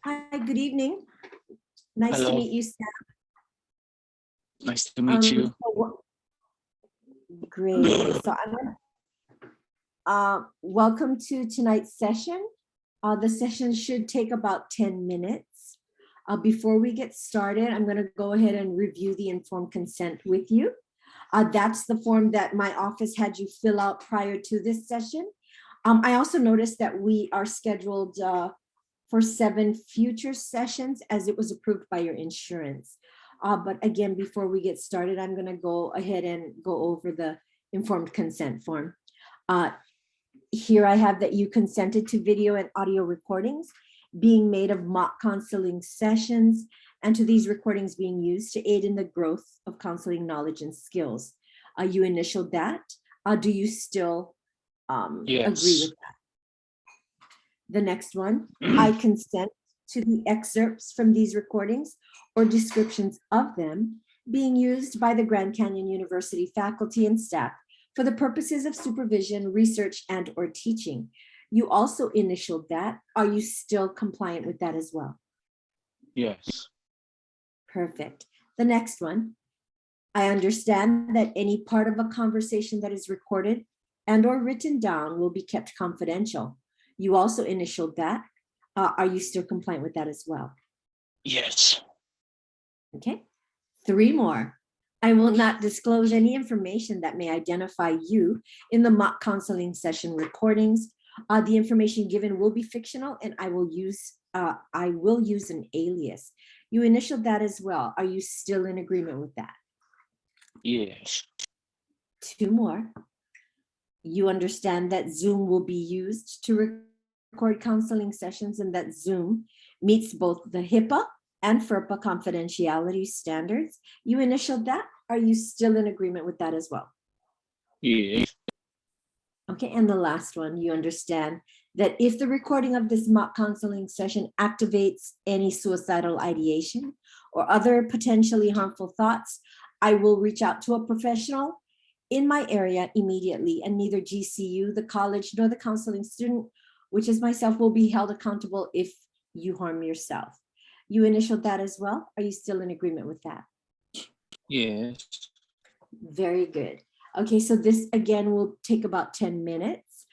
Hi, good evening. Nice to Hello, meet you, Sam. nice to meet you. Great. So welcome to tonight's session. The session should take about 10 minutes. Before we get started, I'm going to go ahead and review the informed consent with you. That's the form that my office had you fill out prior to this session. I also noticed that we are scheduled for 7 future sessions as it was approved by your insurance. But again, before we get started, I'm going to go ahead and go over the informed consent form. Here I have that you consented to video and audio recordings being made of mock counseling sessions and to these recordings being used to aid in the growth of counseling knowledge and skills. You initialed that. Do you still agree Yes. with that? The next one, I consent to the excerpts from these recordings or descriptions of them being used by the Grand Canyon University faculty and staff for the purposes of supervision, research, and or teaching. You also initialed that. Are you still compliant with that as well? Yes. Perfect. The next one, I understand that any part of a conversation that is recorded and or written down will be kept confidential. You also initialed that. Are you still compliant with that as well? Yes. Okay. 3 more. I will not disclose any information that may identify you in the mock counseling session recordings. The information given will be fictional and I will use an alias. You initialed that as well. Are you still in agreement with that? Yes. 2 more. You understand that Zoom will be used to record counseling sessions and that Zoom meets both the HIPAA and FERPA confidentiality standards. You initialed that. Are you still in agreement with that as well? Yes. Okay, and the last one, you understand that if the recording of this mock counseling session activates any suicidal ideation or other potentially harmful thoughts, I will reach out to a professional in my area immediately, and neither GCU, the college, nor the counseling student, which is myself, will be held accountable if you harm yourself. You initialed that as well. Are you still in agreement with that? Yes. Very good. Okay, so this again will take about 10 minutes.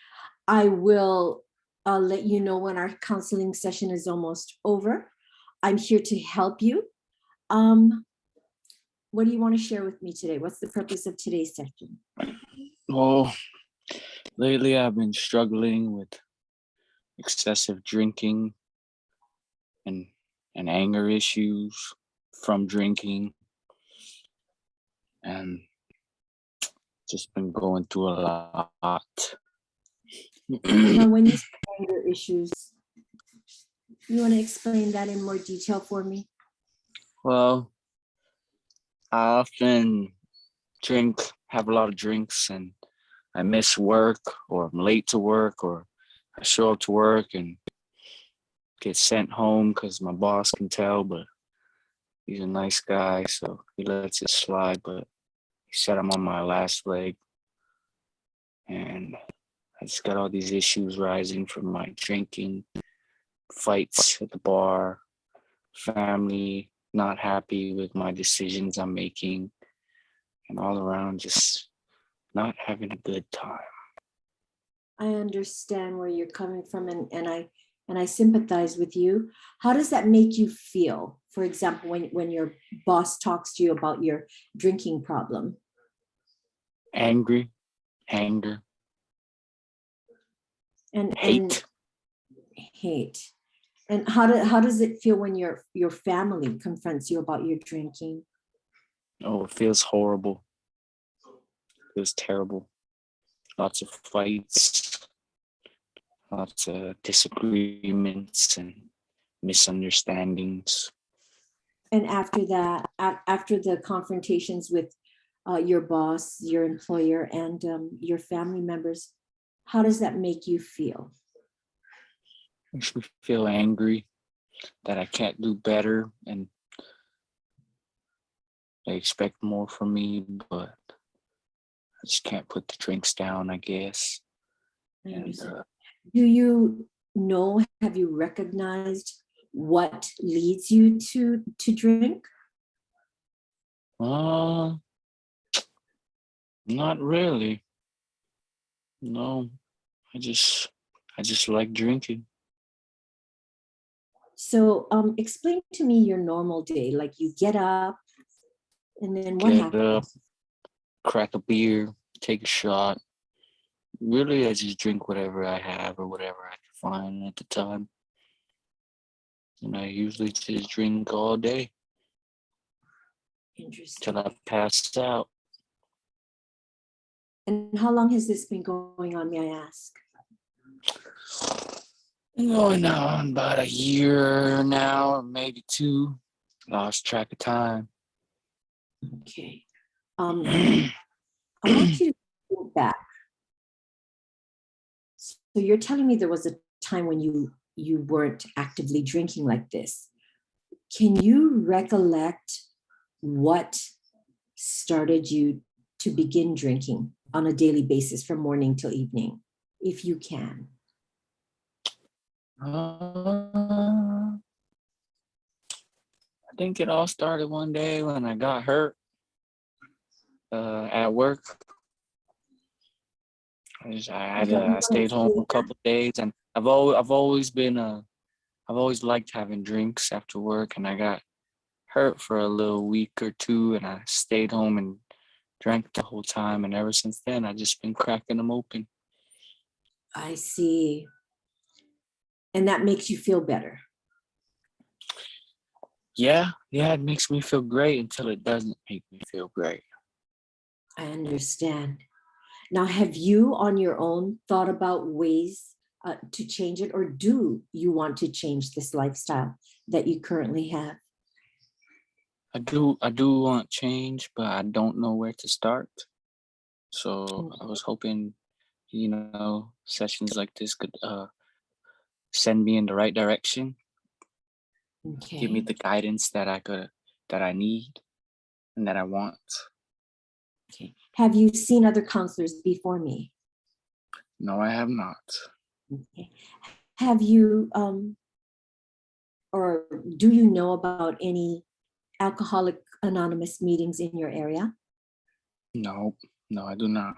I will let you know when our counseling session is almost over. I'm here to help you. What do you want to share with me today? What's the purpose of today's session? Well, lately I've been struggling with excessive drinking and anger issues from drinking, and just been going through a lot. Now, when you say anger issues, you want to explain that in more detail for me? Well, I often have a lot of drinks, and I miss work, or I'm late to work, or I show up to work and get sent home because my boss can tell, but he's a nice guy, so he lets it slide. But he said I'm on my last leg, and I just got all these issues rising from my drinking, fights at the bar, family not happy with my decisions I'm making, and all around just not having a good time. I understand where you're coming from, and I sympathize with you. How does that make you feel? For example, when your boss talks to you about your drinking problem? Angry, anger, And hate. Hate. And how does it feel when your family confronts you about your drinking? Oh, it feels horrible. It feels terrible. Lots of fights, lots of disagreements and misunderstandings. And after that, after the confrontations with your boss, your employer, and your family members, how does that make you feel? Makes me feel angry that I can't do better, and they expect more from me, but I just can't put the drinks down, I guess. I understand. Do you know, have you recognized what leads you to drink? Not really. No, I just like drinking. So explain to me your normal day. Like you get up and then what Get up, happens? crack a beer, take a shot. Really, I just drink whatever I have or whatever I can find at the time. And I usually just drink all day Interesting. till I pass out. And how long has this been going on, may I ask? Going on about a year now, or maybe two. Lost track of time. Okay. I want you to go back. So you're telling me there was a time when you weren't actively drinking like this. Can you recollect what started you to begin drinking on a daily basis from morning till evening, if you can? I think it all started one day when I got hurt at work. I stayed home a couple of days, and I've always liked having drinks after work, and I got hurt for a little week or two, and I stayed home and drank the whole time, and ever since then I just been cracking them open. I see. And that makes you feel better. Yeah, it makes me feel great until it doesn't make me feel great. I understand. Now, have you on your own thought about ways to change it, or do you want to change this lifestyle that you currently have? I do want change, but I don't know where to start. So I was hoping, sessions like this could send me in the right direction, give me Okay. the guidance that I need and that I want. Okay. Have you seen other counselors before me? No, I have not. Okay. Have you or do you know about any Alcoholic Anonymous meetings in your area? No, I do not.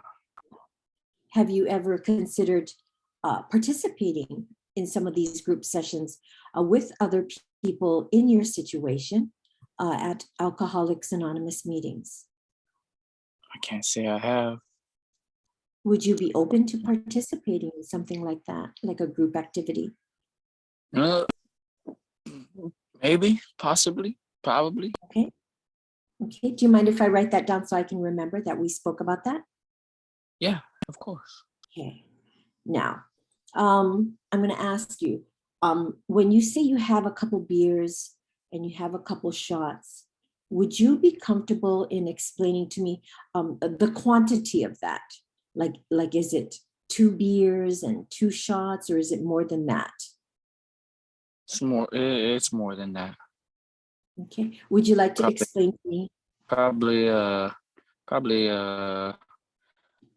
Have you ever considered participating in some of these group sessions with other people in your situation at Alcoholics Anonymous meetings? I can't say I have. Would you be open to participating in something like that, like a group activity? Maybe, possibly, probably. Okay. Okay. Do you mind if I write that down so I can remember that we spoke about that? Yeah, of course. Okay. Now, I'm going to ask you, when you say you have a couple beers and you have a couple shots, would you be comfortable in explaining to me the quantity of that? Like, is it 2 beers and 2 shots, or is it more than that? It's more than that. Okay. Would you like to Probably, explain to me? probably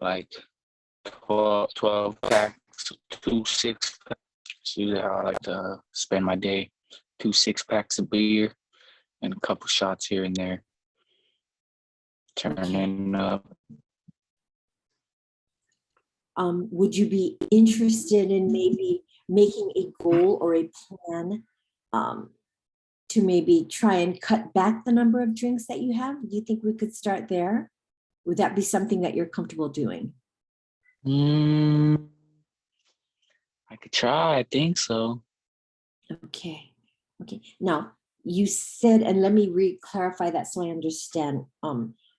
like 12 packs, 2 6 packs. That's usually how I like to spend my day. 2 6-packs of beer and a couple shots here and there. Turning up. Would you be interested in maybe making a goal or a plan to maybe try and cut back the number of drinks that you have? Do you think we could start there? Would that be something that you're comfortable doing? I could try. I think so. Okay. Okay. Now, you said, and let me clarify that so I understand.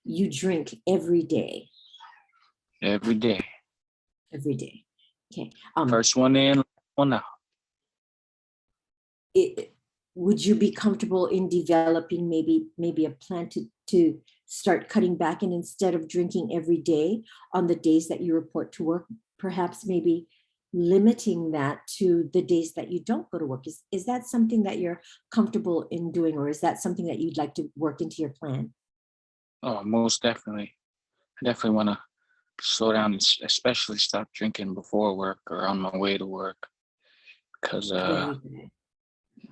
You drink every day. Every day. Every day. Okay. First one in, one out. Would you be comfortable in developing maybe a plan to start cutting back, and instead of drinking every day on the days that you report to work, perhaps maybe limiting that to the days that you don't go to work? Is that something that you're comfortable in doing, or is that something that you'd like to work into your plan? Oh, most definitely. I definitely want to slow down and especially stop drinking before work or on my way to work. Because Very good.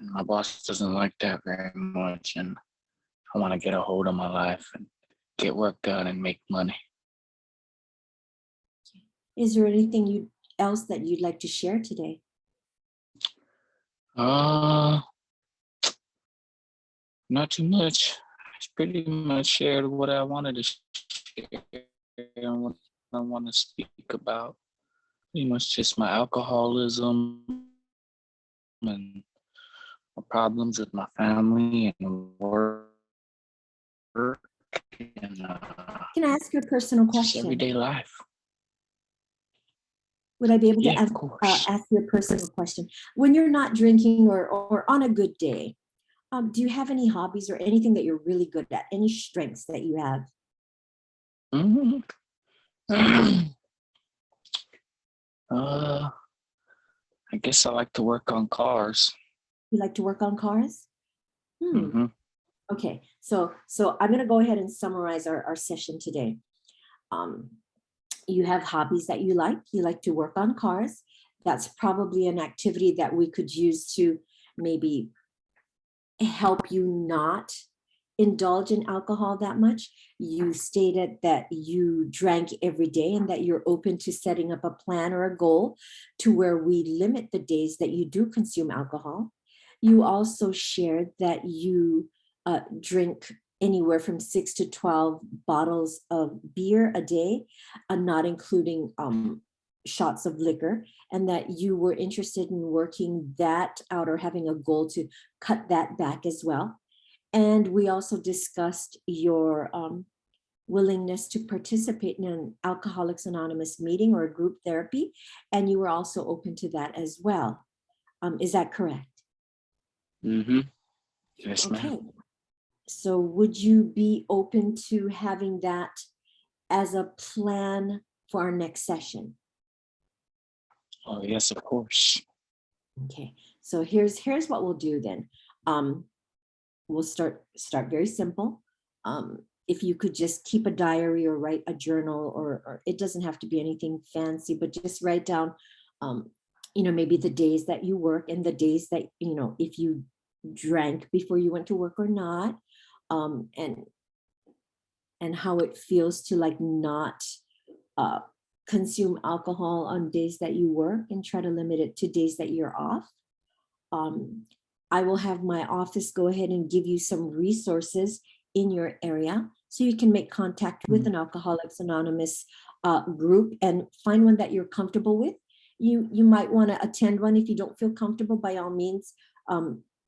My boss doesn't like that very much, and I want to get a hold of my life and get work done and make money. Is there anything else that you'd like to share today? Uh, Not too much. I pretty much shared what I wanted to share and what I want to speak about. Pretty much just my alcoholism and my problems with my family and work and Can I ask you a personal just question? everyday life. Would I be able to Yeah, of course. ask you a personal question? When you're not drinking or on a good day, do you have any hobbies or anything that you're really good at? Any strengths that you have? Mhm. uh, I guess I like to work on cars. You like to work on cars? Hmm. Okay, so I'm going to go ahead and summarize our session today. You have hobbies that you like. You like to work on cars. That's probably an activity that we could use to maybe help you not indulge in alcohol that much. You stated that you drank every day and that you're open to setting up a plan or a goal to where we limit the days that you do consume alcohol. You also shared that you drink anywhere from 6 to 12 bottles of beer a day, not including shots of liquor, and that you were interested in working that out or having a goal to cut that back as well. And we also discussed your willingness to participate in an Alcoholics Anonymous meeting or a group therapy, and you were also open to that as well. Is that correct? Hmm. Yes, Okay. ma'am. So would you be open to having that as a plan for our next session? Oh, yes, of course. Okay. So here's what we'll do then. We'll start very simple. If you could just keep a diary or write a journal, or it doesn't have to be anything fancy, but just write down, maybe the days that you work and the days that, if you drank before you went to work or not, and how it feels to like not uh, consume alcohol on days that you work, and try to limit it to days that you're off. Um, I will have my office go ahead and give you some resources in your area so you can make contact with an Alcoholics Anonymous group and find one that you're comfortable with. You might want to attend one. If you don't feel comfortable, by all means,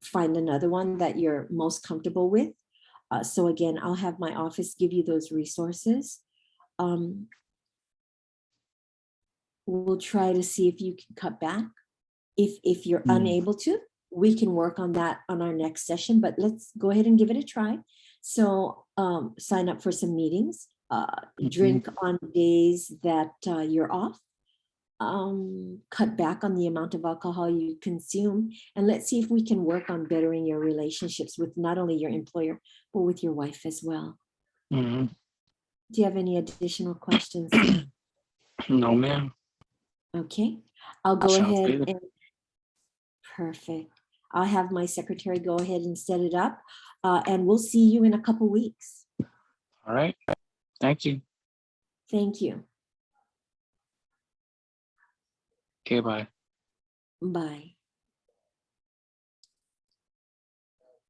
find another one that you're most comfortable with. So again, I'll have my office give you those resources. We'll try to see if you can cut back. If you're unable to, we can work on that on our next session, but let's go ahead and give it a try. So sign up for some meetings, drink on days that you're off, cut back on the amount of alcohol you consume, and let's see if we can work on bettering your relationships with not only your employer, but with your wife as well. Hmm. Do you have any additional questions? No, ma'am. Okay, I'll That go sounds ahead good. and perfect. I'll have my secretary go ahead and set it up, and we'll see you in a couple weeks. All right. Thank you. Thank you. Okay, bye. Bye.